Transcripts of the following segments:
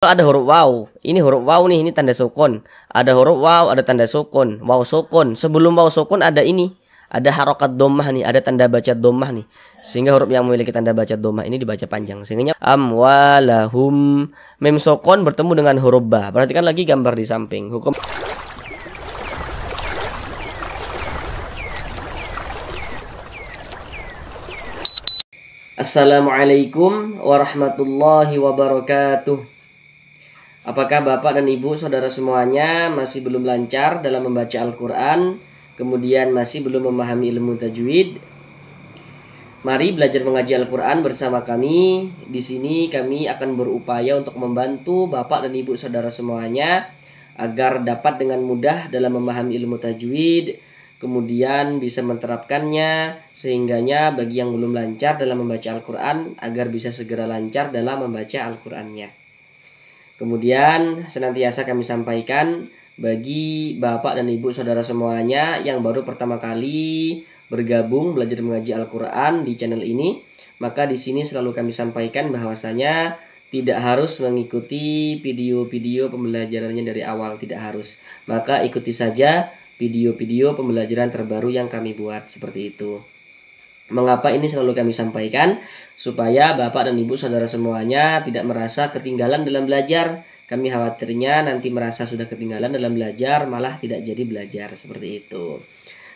Ada huruf waw, ini huruf waw nih, ini tanda sukun. Ada huruf waw, ada tanda sukun, waw sukun. Sebelum waw sukun ada ini, ada harokat dhammah nih, ada tanda baca dhammah nih. Sehingga huruf yang memiliki tanda baca dhammah ini dibaca panjang. Sehingga amwalahum, mem sukun bertemu dengan huruf ba. Perhatikan lagi gambar di samping. Hukum Assalamualaikum warahmatullahi wabarakatuh. Apakah Bapak dan Ibu saudara semuanya masih belum lancar dalam membaca Al-Quran, kemudian masih belum memahami ilmu tajwid? Mari belajar mengaji Al-Quran bersama kami. Di sini kami akan berupaya untuk membantu Bapak dan Ibu saudara semuanya agar dapat dengan mudah dalam memahami ilmu tajwid, kemudian bisa menerapkannya, sehingganya bagi yang belum lancar dalam membaca Al-Quran agar bisa segera lancar dalam membaca Al-Qurannya. Kemudian senantiasa kami sampaikan bagi Bapak dan Ibu saudara semuanya yang baru pertama kali bergabung belajar mengaji Al-Quran di channel ini, maka di sini selalu kami sampaikan bahwasanya tidak harus mengikuti video-video pembelajarannya dari awal, tidak harus. Maka ikuti saja video-video pembelajaran terbaru yang kami buat seperti itu. Mengapa ini selalu kami sampaikan? Supaya Bapak dan Ibu saudara semuanya tidak merasa ketinggalan dalam belajar. Kami khawatirnya nanti merasa sudah ketinggalan dalam belajar, malah tidak jadi belajar, seperti itu.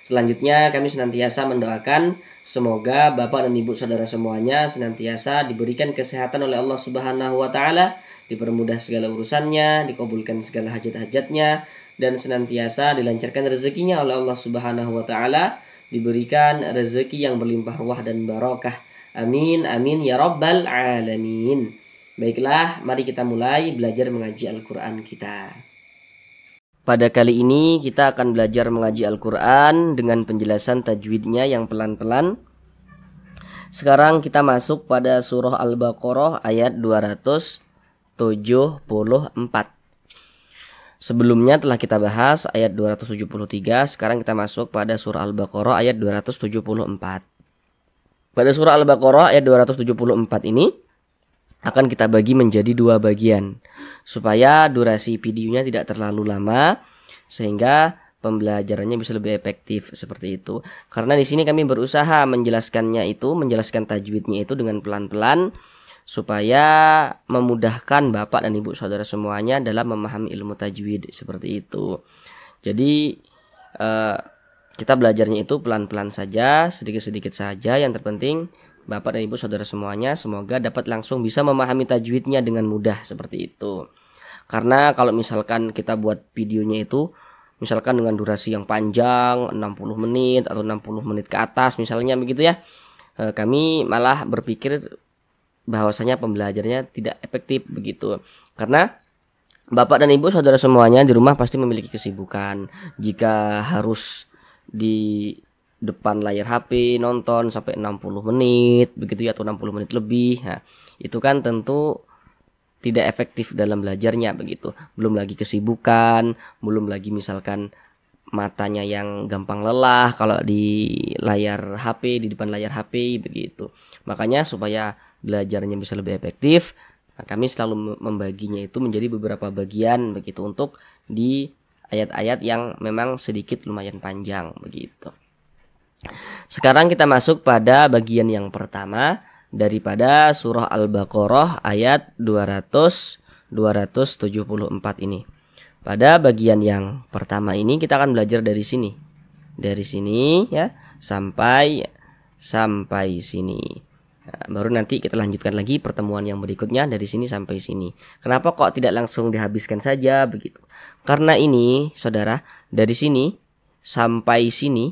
Selanjutnya kami senantiasa mendoakan semoga Bapak dan Ibu saudara semuanya senantiasa diberikan kesehatan oleh Allah Subhanahu wa Ta'ala, dipermudah segala urusannya, dikabulkan segala hajat-hajatnya, dan senantiasa dilancarkan rezekinya oleh Allah Subhanahu wa Ta'ala, diberikan rezeki yang berlimpah ruah dan barokah. Amin, amin, ya rabbal alamin. Baiklah, mari kita mulai belajar mengaji Al-Quran kita. Pada kali ini kita akan belajar mengaji Al-Quran dengan penjelasan tajwidnya yang pelan-pelan. Sekarang kita masuk pada surah Al-Baqarah ayat 274. Sebelumnya telah kita bahas ayat 273, sekarang kita masuk pada surah Al-Baqarah ayat 274. Pada surah Al-Baqarah ayat 274 ini akan kita bagi menjadi dua bagian supaya durasi videonya tidak terlalu lama sehingga pembelajarannya bisa lebih efektif, seperti itu. Karena di sini kami berusaha menjelaskan tajwidnya itu dengan pelan-pelan supaya memudahkan Bapak dan Ibu saudara semuanya dalam memahami ilmu tajwid, seperti itu. Jadi kita belajarnya itu pelan-pelan saja, sedikit-sedikit saja. Yang terpenting Bapak dan Ibu saudara semuanya semoga dapat langsung bisa memahami tajwidnya dengan mudah, seperti itu. Karena kalau misalkan kita buat videonya itu misalkan dengan durasi yang panjang 60 menit atau 60 menit ke atas misalnya begitu ya, kami malah berpikir bahwasanya pembelajarannya tidak efektif begitu. Karena Bapak dan Ibu saudara semuanya di rumah pasti memiliki kesibukan. Jika harus di depan layar HP nonton sampai 60 menit begitu ya, atau 60 menit lebih, nah, itu kan tentu tidak efektif dalam belajarnya begitu. Belum lagi kesibukan, belum lagi misalkan matanya yang gampang lelah kalau di layar HP, di depan layar HP begitu. Makanya supaya belajarnya bisa lebih efektif, nah, kami selalu membaginya itu menjadi beberapa bagian begitu untuk di ayat-ayat yang memang sedikit lumayan panjang begitu. Sekarang kita masuk pada bagian yang pertama daripada surah Al-Baqarah ayat 274 ini. Pada bagian yang pertama ini kita akan belajar dari sini. Dari sini ya sampai sini. Nah, baru nanti kita lanjutkan lagi pertemuan yang berikutnya dari sini sampai sini. Kenapa kok tidak langsung dihabiskan saja begitu? Karena ini saudara, dari sini sampai sini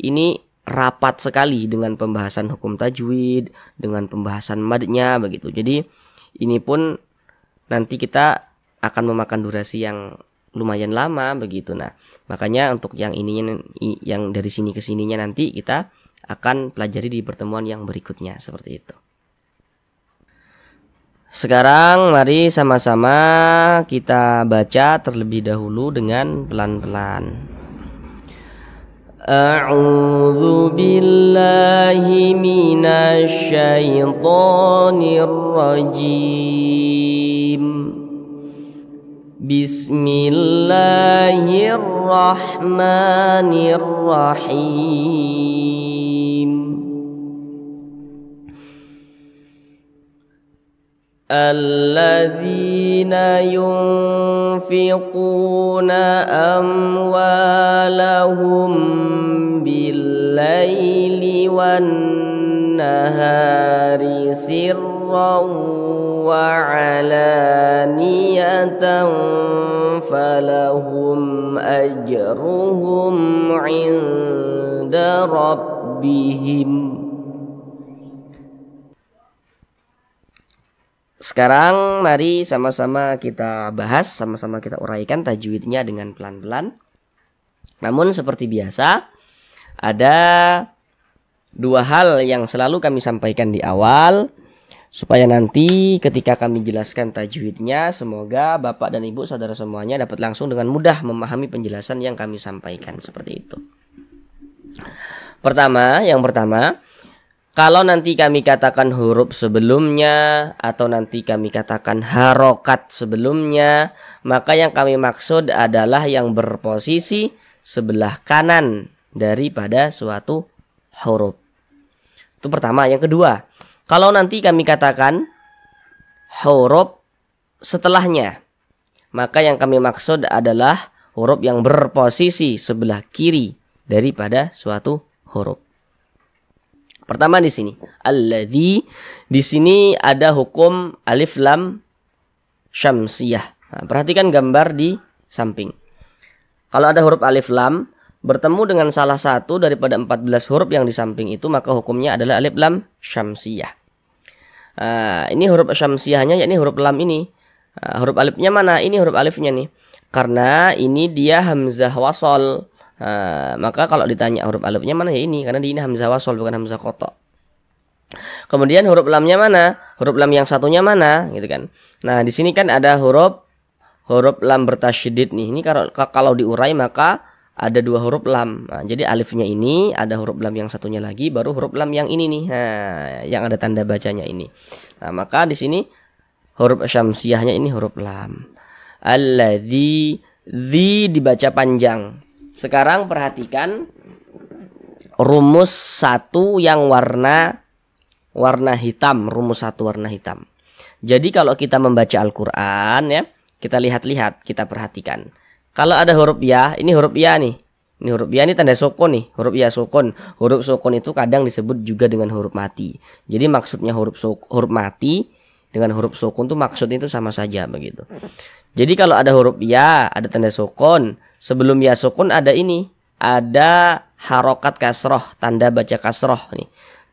ini rapat sekali dengan pembahasan hukum tajwid, dengan pembahasan madnya begitu. Jadi ini pun nanti kita akan memakan durasi yang lumayan lama begitu. Nah, makanya untuk yang ininya, yang dari sini ke sininya nanti kita akan pelajari di pertemuan yang berikutnya, seperti itu. Sekarang mari sama-sama kita baca terlebih dahulu dengan pelan-pelan. A'udzu billahi minasy syaithanir rajim. Bismillahirrahmanirrahim. Alladzina yunfiquna amwalahum bil-laili wan-nahari sirran wa 'alaniyatan falahum ajruhum 'inda rabbihim. Sekarang mari sama-sama kita bahas, sama-sama kita uraikan tajwidnya dengan pelan-pelan. Namun seperti biasa, ada dua hal yang selalu kami sampaikan di awal, supaya nanti ketika kami jelaskan tajwidnya, semoga Bapak dan Ibu saudara semuanya dapat langsung dengan mudah memahami penjelasan yang kami sampaikan, seperti itu. Yang pertama, kalau nanti kami katakan huruf sebelumnya atau nanti kami katakan harokat sebelumnya, maka yang kami maksud adalah yang berposisi sebelah kanan daripada suatu huruf. Itu pertama. Yang kedua, kalau nanti kami katakan huruf setelahnya, maka yang kami maksud adalah huruf yang berposisi sebelah kiri daripada suatu huruf. Pertama di sini, alladzi, di sini ada hukum alif lam syamsiyah. Nah, perhatikan gambar di samping. Kalau ada huruf alif lam bertemu dengan salah satu daripada 14 huruf yang di samping itu, maka hukumnya adalah alif lam syamsiyah. Ini huruf syamsiyahnya, yakni huruf lam ini. Huruf alifnya mana? Ini huruf alifnya nih. Karena ini dia hamzah wasol. Maka kalau ditanya huruf alifnya mana, ya ini, karena ini hamzah wasol bukan hamzah qata. Kemudian huruf lamnya mana? Huruf lam yang satunya mana, gitu kan. Nah, di sini kan ada huruf lam bertasydid nih. Ini kalau diurai maka ada dua huruf lam. Nah, jadi alifnya ini, ada huruf lam yang satunya lagi, baru huruf lam yang ini nih. Nah, yang ada tanda bacanya ini. Nah, maka di sini huruf syamsiyahnya ini huruf lam. Alladzi, zi dibaca panjang. Sekarang perhatikan rumus satu yang warna hitam, rumus satu warna hitam. Jadi kalau kita membaca Al-Qur'an ya, kita lihat-lihat, kita perhatikan. Kalau ada huruf ya, ini huruf ya nih. Ini huruf ya, ini tanda sukun nih, huruf ya sukun. Huruf sukun itu kadang disebut juga dengan huruf mati. Jadi maksudnya huruf mati dengan huruf sukun itu maksudnya itu sama saja begitu. Jadi kalau ada huruf ya, ada tanda sukun, sebelum ya sukun ada ini, ada harokat kasroh, tanda baca kasroh nih.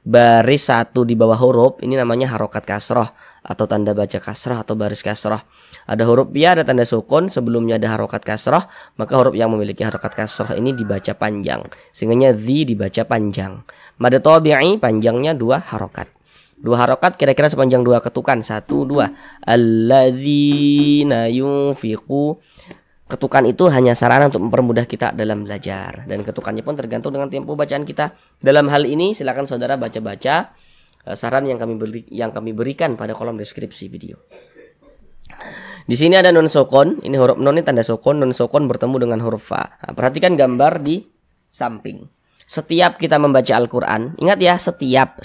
Baris satu di bawah huruf, ini namanya harokat kasroh atau tanda baca kasroh atau baris kasroh. Ada huruf ya, ada tanda sukun, sebelumnya ada harokat kasroh, maka huruf yang memiliki harokat kasroh ini dibaca panjang. Sehingga zi dibaca panjang. Mad tabi'i panjangnya 2 harokat. 2 harokat kira-kira sepanjang 2 ketukan. 1, 2. Alladzina yunfiqu. Ketukan itu hanya sarana untuk mempermudah kita dalam belajar. Dan ketukannya pun tergantung dengan tempo bacaan kita. Dalam hal ini silakan saudara baca-baca saran yang kami berikan pada kolom deskripsi video. Di sini ada nun sukun. Ini huruf nun ini tanda sukun. Nun sukun bertemu dengan huruf fa. Nah, perhatikan gambar di samping. Setiap kita membaca Al-Quran, ingat ya, setiap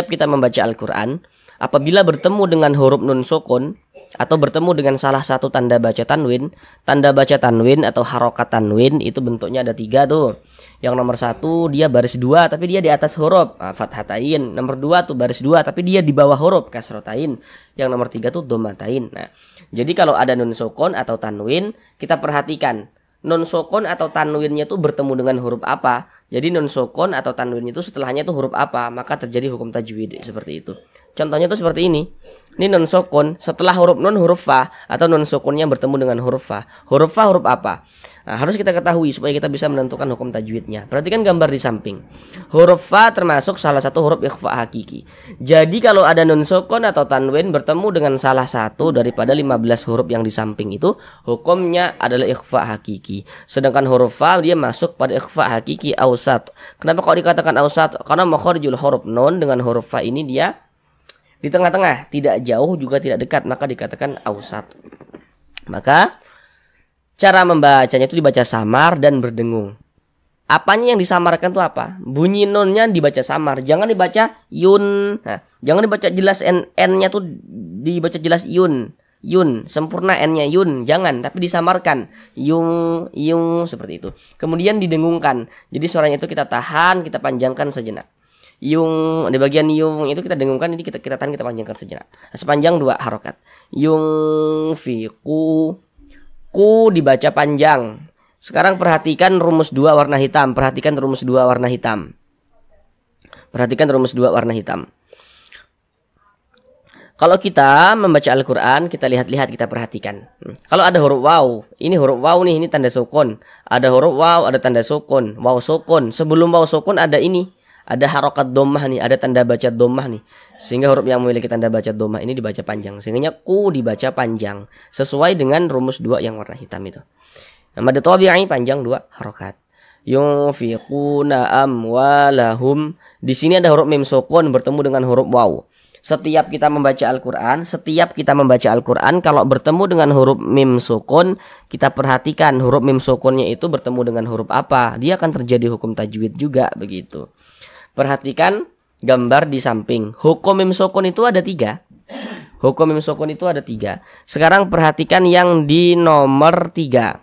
kita membaca Al-Quran, apabila bertemu dengan huruf nun sukun atau bertemu dengan salah satu tanda baca tanwin atau harokat tanwin, itu bentuknya ada 3 tuh. Yang nomor 1 dia baris 2 tapi dia di atas huruf fathatain. Nomor 2 tuh baris 2 tapi dia di bawah huruf kasrotain. Yang nomor 3 tuh domatain. Nah, jadi kalau ada nun sukun atau tanwin, kita perhatikan nun sukun atau tanwinnya itu bertemu dengan huruf apa. Jadi nun sukun atau tanwin itu setelahnya itu huruf apa, maka terjadi hukum tajwid seperti itu. Contohnya itu seperti ini. Ini nun sukun, setelah huruf nun huruf fa, atau nun sukunnya bertemu dengan huruf fa. Huruf fa huruf apa? Nah, harus kita ketahui supaya kita bisa menentukan hukum tajwidnya. Perhatikan gambar di samping. Huruf fa termasuk salah satu huruf ikhfa hakiki. Jadi kalau ada nun sukun atau tanwin bertemu dengan salah satu daripada 15 huruf yang di samping itu, hukumnya adalah ikhfa hakiki. Sedangkan huruf fa dia masuk pada ikhfa hakiki ausat. Kenapa kok dikatakan ausat? Karena makharijul huruf nun dengan huruf fa ini dia di tengah-tengah, tidak jauh juga tidak dekat, maka dikatakan ausat. Maka cara membacanya itu dibaca samar dan berdengung. Apanya yang disamarkan tuh apa? Bunyi nunnya dibaca samar, jangan dibaca yun. Nah, jangan dibaca jelas n-nya tuh dibaca jelas yun. Yun, sempurna n-nya yun, jangan, tapi disamarkan. Yung, yung seperti itu. Kemudian didengungkan. Jadi suaranya itu kita tahan, kita panjangkan sejenak. Yung di bagian yung itu kita dengungkan, jadi kita tahan, kita panjangkan sejenak. Sepanjang 2 harokat. Yung fiku, ku dibaca panjang. Sekarang perhatikan rumus 2 warna hitam. Perhatikan rumus 2 warna hitam. Perhatikan rumus 2 warna hitam. Kalau kita membaca Al-Quran, kita lihat-lihat, kita perhatikan. Kalau ada huruf waw, ini huruf waw nih, ini tanda sukun. Ada huruf waw, ada tanda sukun. Waw sukun. Sebelum waw sukun ada ini. Ada harokat dhammah nih, ada tanda baca dhammah nih. Sehingga huruf yang memiliki tanda baca dhammah ini dibaca panjang. Sehingga ku dibaca panjang. Sesuai dengan rumus 2 yang warna hitam itu. Mad tabi'i panjang 2 harokat. Yunfiquna amwalahum. Di sini ada huruf mim sukun bertemu dengan huruf waw. Setiap kita membaca Al-Quran, kalau bertemu dengan huruf mim sukun, kita perhatikan huruf mim sukunnya itu bertemu dengan huruf apa. Dia akan terjadi hukum tajwid juga begitu. Perhatikan gambar di samping. Hukum mim sukun itu ada 3. Hukum mim sukun itu ada 3. Sekarang perhatikan yang di nomor 3.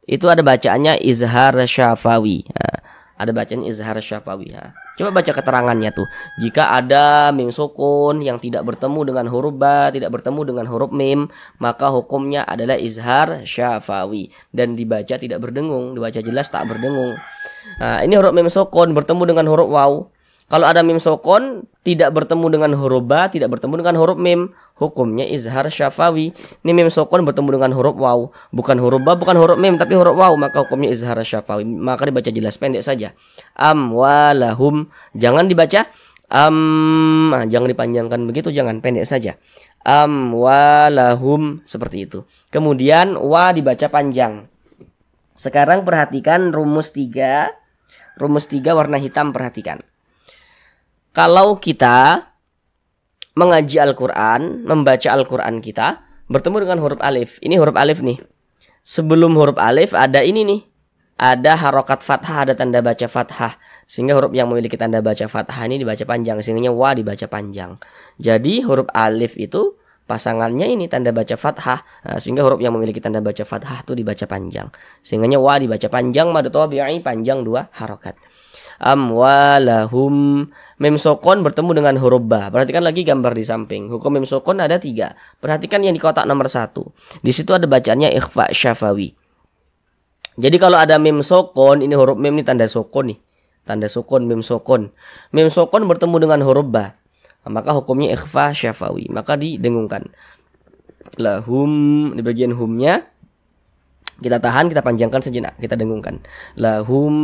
Itu ada bacaannya izhar syafawi. Nah, ada bacaan izhar syafawi. Nah, coba baca keterangannya tuh. Jika ada mim sukun yang tidak bertemu dengan huruf ba, tidak bertemu dengan huruf mim, maka hukumnya adalah izhar syafawi dan dibaca tidak berdengung, dibaca jelas tak berdengung. Nah, ini huruf mim sukun bertemu dengan huruf waw. Kalau ada mim sukun tidak bertemu dengan huruf ba, tidak bertemu dengan huruf mim, hukumnya izhar syafawi. Ini mim sukun bertemu dengan huruf waw, bukan huruf ba, bukan huruf mim, tapi huruf waw, maka hukumnya izhar syafawi. Maka dibaca jelas, pendek saja. Amwalahum, jangan dibaca jangan dipanjangkan begitu, jangan, pendek saja. Amwalahum, seperti itu. Kemudian wa dibaca panjang. Sekarang perhatikan rumus 3. Rumus 3 warna hitam, perhatikan. Kalau kita mengaji Al-Quran, membaca Al-Quran kita, bertemu dengan huruf alif. Ini huruf alif nih. Sebelum huruf alif ada ini nih. Ada harokat fathah, ada tanda baca fathah. Sehingga huruf yang memiliki tanda baca fathah ini dibaca panjang. Sehingga wa dibaca panjang. Jadi huruf alif itu pasangannya ini tanda baca fathah. Nah, sehingga huruf yang memiliki tanda baca fathah itu dibaca panjang. Sehingga wa dibaca panjang, mad tabi'i panjang 2 harokat. Amwalahum, mim sukun bertemu dengan huruf ba. Perhatikan lagi gambar di samping. Hukum mim sukun ada 3. Perhatikan yang di kotak nomor 1. Di situ ada bacaannya ikhfa syafawi. Jadi kalau ada mim sukun, ini huruf mim, ini tanda sukun nih. Tanda sukun mim sukun. Mim sukun bertemu dengan huruf ba, maka hukumnya ikhfa syafawi, maka didengungkan. Lahum, di bagian humnya kita tahan, kita panjangkan sejenak, kita dengungkan. Lahum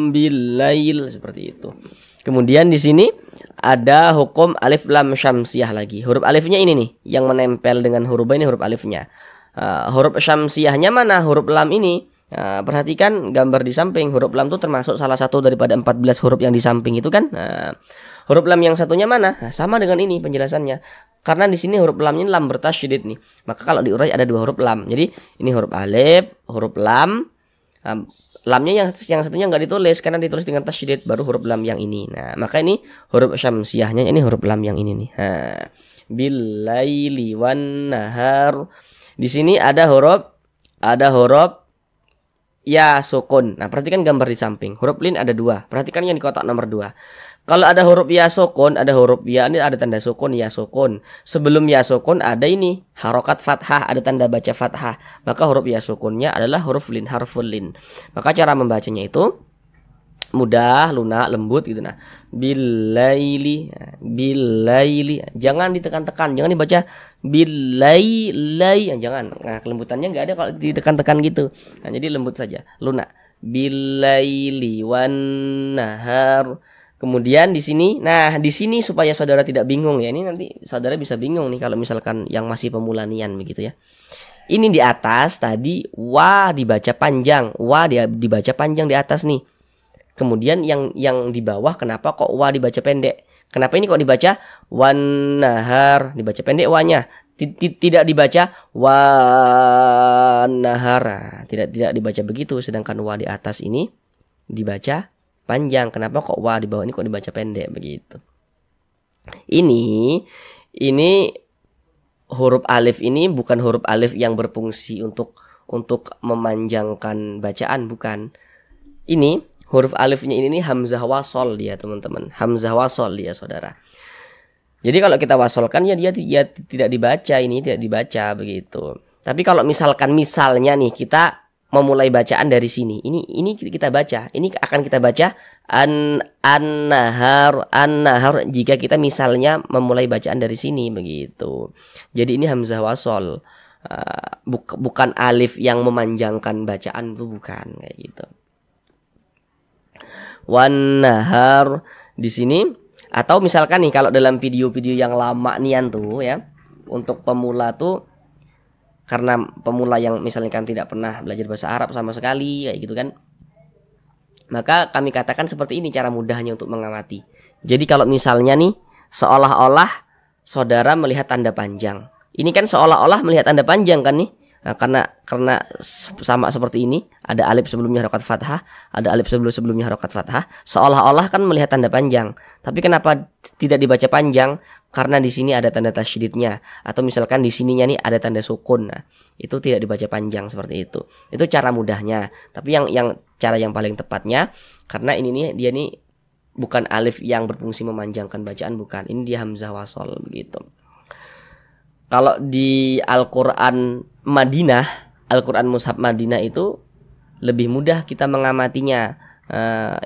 billail, seperti itu. Kemudian di sini ada hukum alif lam syamsiyah lagi. Huruf alifnya ini nih, yang menempel dengan huruf ba, ini huruf alifnya. Huruf syamsiyahnya mana? Huruf lam ini. Perhatikan gambar di samping. Huruf lam itu termasuk salah satu daripada 14 huruf yang di samping itu kan. Huruf lam yang satunya mana? Sama dengan ini penjelasannya. Karena di sini huruf lam ini lam bertasydid nih. Maka kalau diurai ada 2 huruf lam. Jadi ini huruf alif, huruf lam. Lamnya yang satunya nggak ditulis karena ditulis dengan tasydid, baru huruf lam yang ini. Nah, maka ini huruf syamsiyahnya, ini huruf lam yang ini nih. Bil laili wan nahar. Di sini ada huruf ya sukun. Nah, perhatikan gambar di samping. Huruf lin ada 2. Perhatikan yang di kotak nomor 2. Kalau ada huruf ya sukun, ada huruf ya, ini ada tanda sukun, ya sukun. Sebelum ya sukun ada ini harokat fathah, ada tanda baca fathah. Maka huruf ya sukunnya adalah huruf lin, harful lin. Maka cara membacanya itu mudah, lunak, lembut gitu. Nah, billaili, billaili. Jangan ditekan-tekan, jangan dibaca billaili, jangan. Nah, kelembutannya nggak ada kalau ditekan-tekan gitu. Nah, jadi lembut saja, lunak. Billaili wan nahar. Kemudian di sini, nah di sini supaya saudara tidak bingung ya. Ini nanti saudara bisa bingung nih kalau misalkan yang masih pemula nian begitu ya. Ini di atas tadi wa dibaca panjang, wa dibaca panjang di atas nih. Kemudian yang di bawah kenapa kok wa dibaca pendek? Kenapa ini kok dibaca wan nahar, dibaca pendek wa-nya? Tidak dibaca wa nahara. Tidak dibaca begitu, sedangkan wa di atas ini dibaca panjang. Kenapa kok wa di bawah ini kok dibaca pendek begitu? Ini huruf alif ini bukan huruf alif yang berfungsi untuk memanjangkan bacaan, bukan. Ini huruf alifnya ini hamzah wasol dia, teman-teman. Hamzah wasol dia, saudara. Jadi kalau kita wasolkan ya dia tidak dibaca, ini tidak dibaca begitu. Tapi kalau misalnya nih kita memulai bacaan dari sini, ini kita baca, ini akan kita baca an-nahar jika kita misalnya memulai bacaan dari sini begitu. Jadi ini hamzah wasol, bukan alif yang memanjangkan bacaan, itu bukan kayak gitu. Wan nahar di sini. Atau misalkan nih kalau dalam video-video yang lama nian tuh ya, untuk pemula tuh, karena pemula yang misalnya kan tidak pernah belajar bahasa Arab sama sekali kayak gitu kan, maka kami katakan seperti ini cara mudahnya untuk mengamati. Jadi kalau misalnya nih seolah-olah saudara melihat tanda panjang, ini kan seolah-olah melihat tanda panjang kan nih. Nah, karena sama seperti ini, ada alif sebelumnya harokat fathah, ada alif sebelumnya harokat fathah, seolah-olah kan melihat tanda panjang. Tapi kenapa tidak dibaca panjang? Karena di sini ada tanda tasydidnya, atau misalkan di sininya nih ada tanda sukun. Nah, itu tidak dibaca panjang seperti itu. Itu cara mudahnya. Tapi yang cara yang paling tepatnya, karena ini nih dia nih bukan alif yang berfungsi memanjangkan bacaan, bukan. Ini dia hamzah wasol begitu. Kalau di Al-Quran Madinah, Al-Quran Mushaf Madinah itu lebih mudah kita mengamatinya,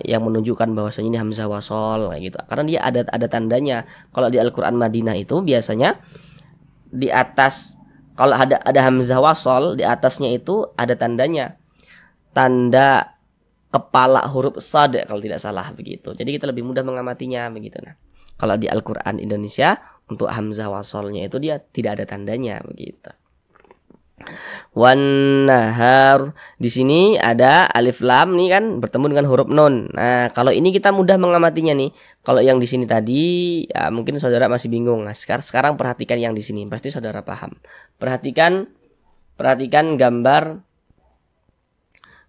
yang menunjukkan bahwasanya ini hamzah wasol kayak gitu. Karena dia ada tandanya. Kalau di Al-Quran Madinah itu biasanya di atas, kalau ada hamzah wasol, di atasnya itu ada tandanya, tanda kepala huruf shad kalau tidak salah begitu. Jadi kita lebih mudah mengamatinya begitu. Nah, kalau di Al-Quran Indonesia untuk hamzah wasolnya itu dia tidak ada tandanya begitu. Wan nahar di sini ada alif lam nih kan bertemu dengan huruf nun. Nah, kalau ini kita mudah mengamatinya nih. Kalau yang di sini tadi ya mungkin saudara masih bingung. Nah, sekarang perhatikan yang di sini, pasti saudara paham. Perhatikan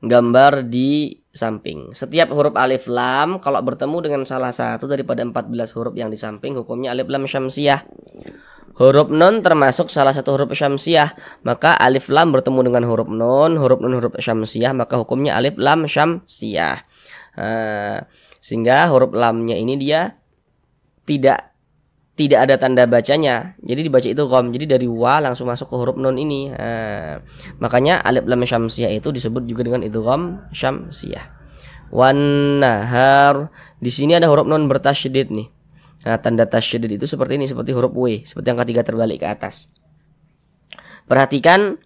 gambar di samping. Setiap huruf alif lam kalau bertemu dengan salah satu daripada 14 huruf yang di samping, hukumnya alif lam syamsiyah. Huruf nun termasuk salah satu huruf syamsiyah, maka alif lam bertemu dengan huruf nun huruf syamsiyah, maka hukumnya alif lam syamsiyah. Sehingga huruf lamnya ini dia tidak ada tanda bacanya, jadi dibaca itu gom. Jadi dari wa langsung masuk ke huruf nun ini. Makanya alif lam syamsiyah itu disebut juga dengan idgham syamsiyah. Wan nahar di sini ada huruf nun bertasydid nih. Nah, tanda tasydid itu seperti ini, seperti huruf W, seperti yang ketiga terbalik ke atas. Perhatikan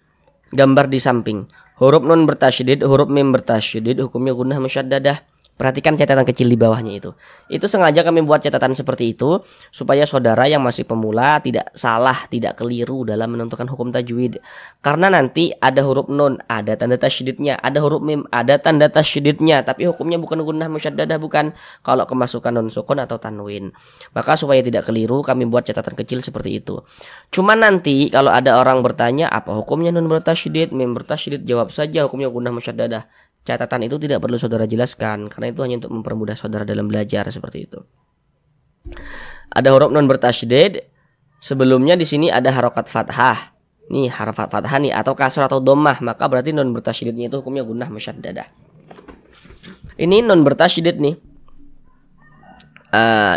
gambar di samping. Huruf nun bertasydid, huruf mim bertasydid, hukumnya gunnah musyaddadah. Perhatikan catatan kecil di bawahnya itu. Itu sengaja kami buat catatan seperti itu supaya saudara yang masih pemula tidak salah, tidak keliru dalam menentukan hukum tajwid. Karena nanti ada huruf nun, ada tanda tasydidnya, ada huruf mim, ada tanda tasydidnya, tapi hukumnya bukan gunnah musyaddadah, bukan kalau kemasukan nun sukun atau tanwin. Maka supaya tidak keliru kami buat catatan kecil seperti itu. Cuma nanti kalau ada orang bertanya apa hukumnya nun bertasydid, mim bertasydid, jawab saja hukumnya gunnah musyaddadah. Catatan itu tidak perlu saudara jelaskan, karena itu hanya untuk mempermudah saudara dalam belajar seperti itu. Ada huruf nun bertasydid, sebelumnya di sini ada harokat fathah. Nih haraf fathah nih atau kasrah atau dhammah, maka berarti nun bertasydidnya itu hukumnya gunnah musyaddadah. Ini nun bertasydid nih.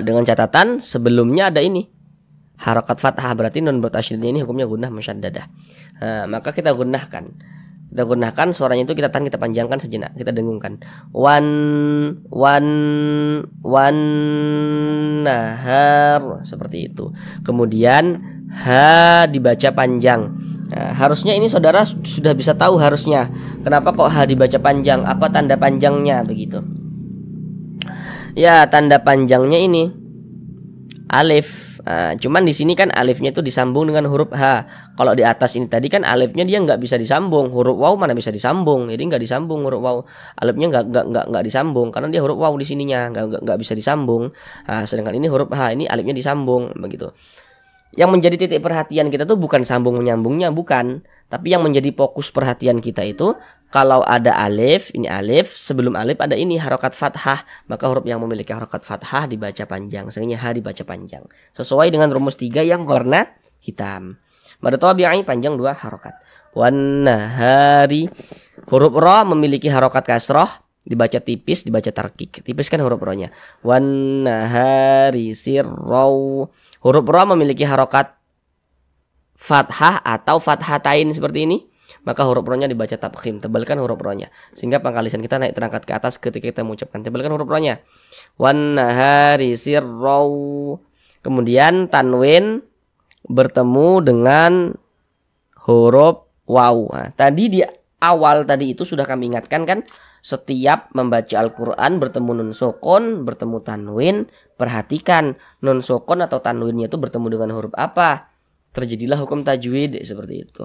Dengan catatan sebelumnya ada ini harokat fathah, berarti nun bertasydidnya ini hukumnya gunnah musyaddadah. Maka kita gunnahkan. Kita gunakan suaranya itu kita tahan, kita panjangkan sejenak, kita dengungkan. Wan nahar seperti itu. Kemudian ha dibaca panjang. Nah, harusnya ini saudara sudah bisa tahu harusnya. Kenapa kok ha dibaca panjang? Apa tanda panjangnya begitu? Ya, tanda panjangnya ini alif. Cuman di sini kan alifnya itu disambung dengan huruf H. Kalau di atas ini tadi kan alifnya dia nggak bisa disambung, huruf waw mana bisa disambung, jadi nggak disambung huruf waw, alifnya nggak disambung karena dia huruf waw di sininya nggak bisa disambung. Sedangkan ini huruf H, ini alifnya disambung begitu. Yang menjadi titik perhatian kita tuh bukan sambung menyambungnya, bukan. Tapi yang menjadi fokus perhatian kita itu kalau ada alif, ini alif, sebelum alif ada ini harokat fathah, maka huruf yang memiliki harokat fathah dibaca panjang, sehingga ha dibaca panjang. Sesuai dengan rumus 3 yang warna hitam. Mad tabi'i panjang 2 harokat. Wan nahari, huruf ra memiliki harokat kasroh, dibaca tipis, dibaca tarkik. Tipis kan huruf ra-nya. Wan nahari sirrau. Huruf ra memiliki harokat fathah atau fathatain seperti ini, maka huruf ra-nya dibaca tabkhim, tebalkan huruf ra-nya sehingga pangkalisan kita naik terangkat ke atas ketika kita mengucapkan. Tebalkan huruf ra-nya. Wan nahari sirrau. Kemudian tanwin bertemu dengan huruf waw. Nah, tadi di awal tadi itu sudah kami ingatkan kan, setiap membaca Al-Quran bertemu nun sukun, bertemu tanwin, perhatikan nun sukun atau tanwinnya itu bertemu dengan huruf apa. Terjadilah hukum tajwid seperti itu.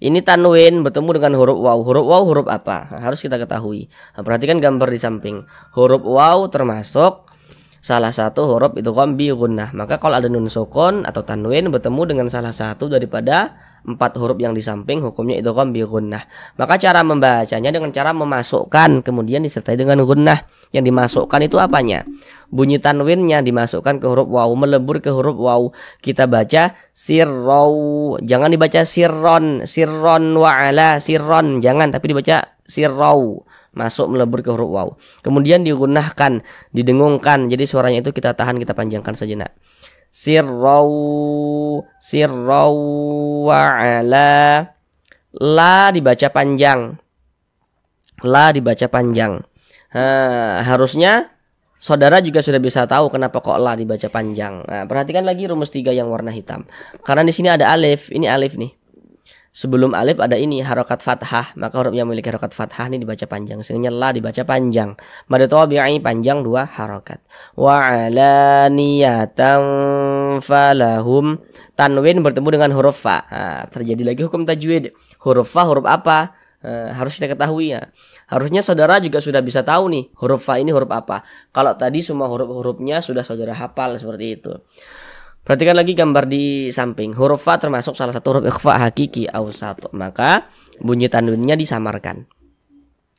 Ini tanwin bertemu dengan huruf waw. Huruf waw huruf apa? Nah, harus kita ketahui. Nah, perhatikan gambar di samping. Huruf waw termasuk salah satu huruf idgham bi gunnah. Maka kalau ada nun sukun atau tanwin bertemu dengan salah satu daripada 4 huruf yang di samping, hukumnya idgham bi gunnah. Maka cara membacanya dengan cara memasukkan kemudian disertai dengan gunnah. Yang dimasukkan itu apanya? Bunyi tanwinnya dimasukkan ke huruf waw, melebur ke huruf waw. Kita baca sirrau. Jangan dibaca sirron, sirron wa ala, sirron. Jangan, tapi dibaca sirrau. Masuk melebur ke huruf waw. Kemudian digunnahkan, didengungkan. Jadi suaranya itu kita tahan, kita panjangkan sejenak. Sirrau, sirrau wa ala. La dibaca panjang. La dibaca panjang. Harusnya saudara juga sudah bisa tahu kenapa kok la dibaca panjang. Nah, perhatikan lagi rumus 3 yang warna hitam. Karena di sini ada alif, ini alif nih. Sebelum alif ada ini harokat fathah, maka huruf yang memiliki harokat fathah ini dibaca panjang, sehingga la dibaca panjang. Mad tabi'i panjang 2 harokat. Wa ala niyatan falahum. Tanwin bertemu dengan huruf fa. Nah, terjadi lagi hukum tajwid. Huruf fa huruf apa? Harus kita ketahui ya. Harusnya saudara juga sudah bisa tahu nih huruf fa ini huruf apa. Kalau tadi semua huruf-hurufnya sudah saudara hafal seperti itu. Perhatikan lagi gambar di samping. Huruf fa termasuk salah satu huruf ikhfa hakiki awsat. Maka bunyi tanwinnya disamarkan.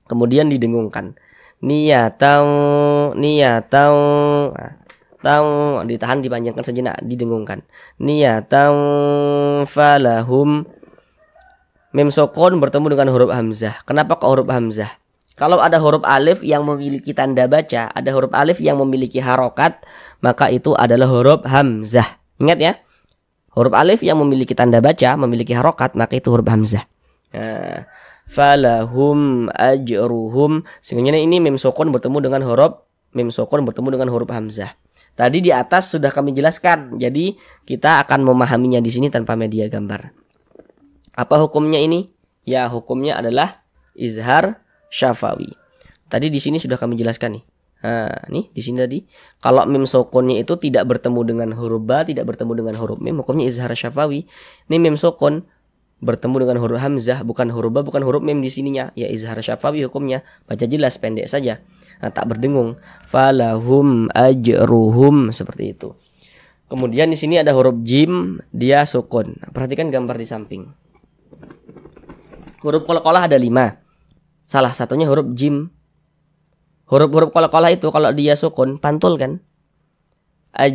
Kemudian didengungkan. Niyatau, niyatau. Nah, tau ditahan, dipanjangkan sejenak, didengungkan. Niyatau falahum. Mim sukun bertemu dengan huruf hamzah. Kenapa kok huruf hamzah? Kalau ada huruf alif yang memiliki tanda baca, ada huruf alif yang memiliki harokat, maka itu adalah huruf hamzah. Ingat ya, huruf alif yang memiliki tanda baca, memiliki harokat, maka itu huruf hamzah. Falahum ajruhum. Sehingga ini mim sukun bertemu dengan huruf hamzah. Tadi di atas sudah kami jelaskan. Jadi kita akan memahaminya di sini tanpa media gambar. Apa hukumnya ini? Ya, hukumnya adalah izhar syafawi. Tadi di sini sudah kami jelaskan nih. Nah, nih di sini tadi kalau mim sukunnya itu tidak bertemu dengan huruf ba, tidak bertemu dengan huruf mim, hukumnya izhar syafawi. Ini mim sukun bertemu dengan huruf hamzah, bukan huruf ba, bukan huruf mim di sininya. Ya izhar syafawi hukumnya. Baca jelas, pendek saja. Nah, tak berdengung. Falahum ajruhum, seperti itu. Kemudian di sini ada huruf jim, dia sukun. Nah, perhatikan gambar di samping. Huruf qalqalah ada 5. Salah satunya huruf jim. Huruf-huruf qalqalah itu kalau dia sukun pantul kan? Aj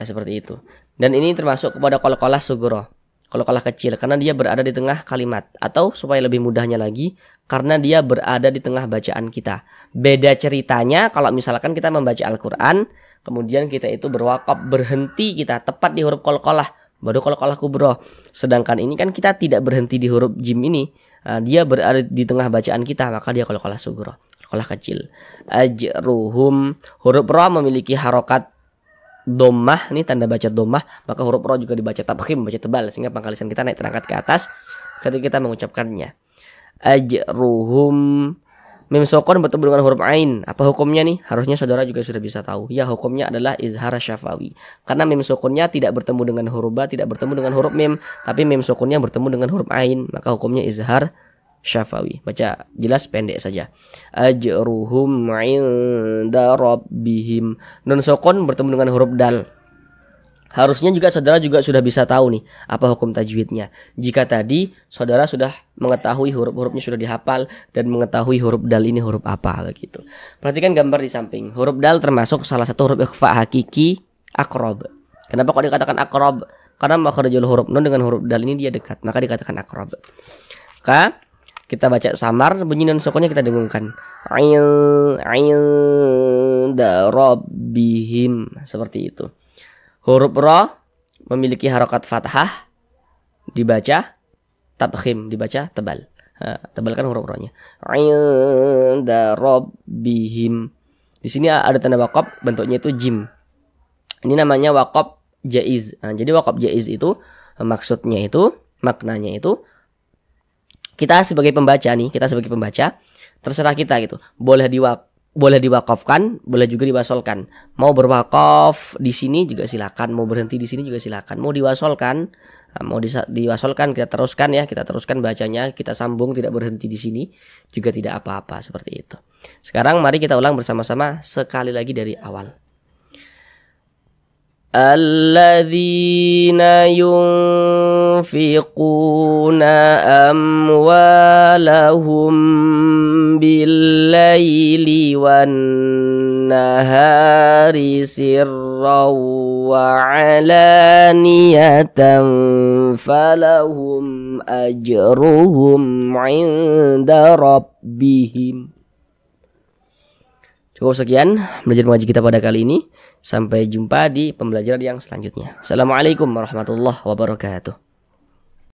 seperti itu. Dan ini termasuk kepada qalqalah sugro, qalqalah kecil, karena dia berada di tengah kalimat. Atau supaya lebih mudahnya lagi, karena dia berada di tengah bacaan kita. Beda ceritanya kalau misalkan kita membaca Al-Quran, kemudian kita itu berwakaf, berhenti kita tepat di huruf qalqalah, baru qalqalah kubro. Sedangkan ini kan kita tidak berhenti di huruf jim ini. Dia berada di tengah bacaan kita, maka dia qalqalah sugro, qalqalah kecil. Ajruhum, huruf ra memiliki harokat dhammah, ini tanda baca dhammah, maka huruf ra juga dibaca tabkhim, baca tebal, sehingga pangkalisan kita naik terangkat ke atas ketika kita mengucapkannya. Ajruhum, mim sukun bertemu dengan huruf ain. Apa hukumnya nih? Harusnya saudara juga sudah bisa tahu. Ya, hukumnya adalah izhar syafawi. Karena mim sukunnya tidak bertemu dengan huruf ba, tidak bertemu dengan huruf mim, tapi mim sukunnya bertemu dengan huruf ain, maka hukumnya izhar syafawi. Baca jelas, pendek saja. Ajruhum 'inda rabbihim. Nun sukun bertemu dengan huruf dal. Harusnya juga saudara juga sudah bisa tahu nih apa hukum tajwidnya. Jika tadi saudara sudah mengetahui huruf-hurufnya sudah dihafal dan mengetahui huruf dal ini huruf apa begitu. Perhatikan gambar di samping. Huruf dal termasuk salah satu huruf ikhfa hakiki aqrab. Kenapa kok dikatakan aqrab? Karena makhrajul huruf nun dengan huruf dal ini dia dekat, maka dikatakan aqrab. Maka kita baca samar, bunyi nun sukunnya kita dengungkan. Inda rabbihim, seperti itu. Huruf ra memiliki harokat fathah, dibaca tabkhim, dibaca tebal. Tebalkan huruf ra-nya. Inda rabbihim. Di sini ada tanda waqaf, bentuknya itu jim. Ini namanya waqaf jaiz. Jadi waqaf jaiz itu maksudnya itu, maknanya itu kita sebagai pembaca nih, terserah kita gitu. Boleh diwakafkan, boleh juga diwasolkan. Mau berwakaf di sini juga silakan, mau berhenti di sini juga silakan. Mau diwasolkan, diwasolkan kita teruskan bacanya, kita sambung tidak berhenti di sini juga tidak apa-apa seperti itu. Sekarang mari kita ulang bersama-sama sekali lagi dari awal. Alladzina yunfiquna amwalahum bil-laili wan-nahari sirran wa 'alaniyatan falahum ajruhum 'inda rabbihim. Cukup sekian belajar mengaji kita pada kali ini. Sampai jumpa di pembelajaran yang selanjutnya. Assalamualaikum warahmatullahi wabarakatuh.